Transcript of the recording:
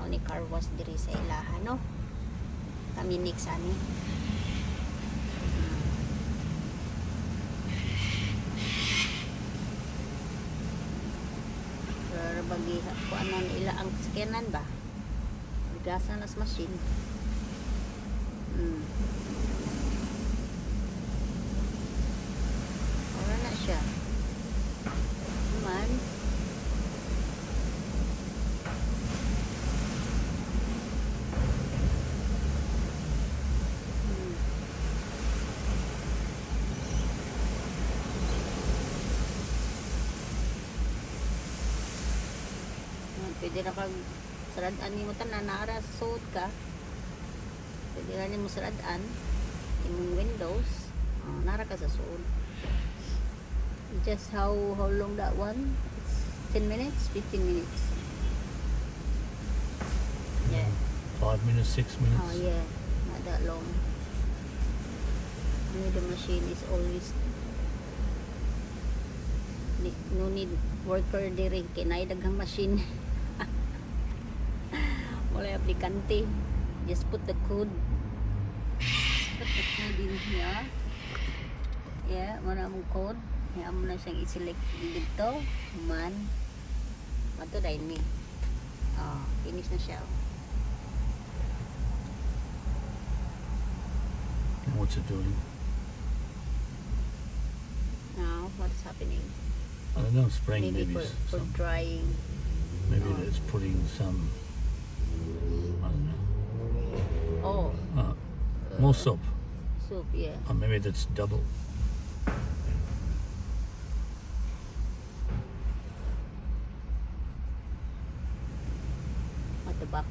mo ni car wash diri sa ilaha, no? Kami next ani. Pero bagi ko anon ila ang scanan ba? Bigasan as machine. Wala na siya. Man. Pwede na kag saradaan ni mo tanan naara sa suot ka. Pwede na ni mo saradaan imong windows. Nara ka sa suot. Just how long that one? It's 10 minutes, 15 minutes. Yeah. 5 minutes, 6 minutes. Oh yeah, not that long. Only the machine is always no need worker diri kay naay daghang machine. Wala aplikante. Just put the code. Put the code in here. Yeah, mana mong code. Kaya mo na siyang i-select dito. Man. Mato dahil ni. Finish na siya. What's it doing? Now, what's happening? I don't know, spraying Maybe maybe for some, drying. maybe it's putting some, I don't know. Oh, More soap. soup, yeah. Or maybe that's double. At the back.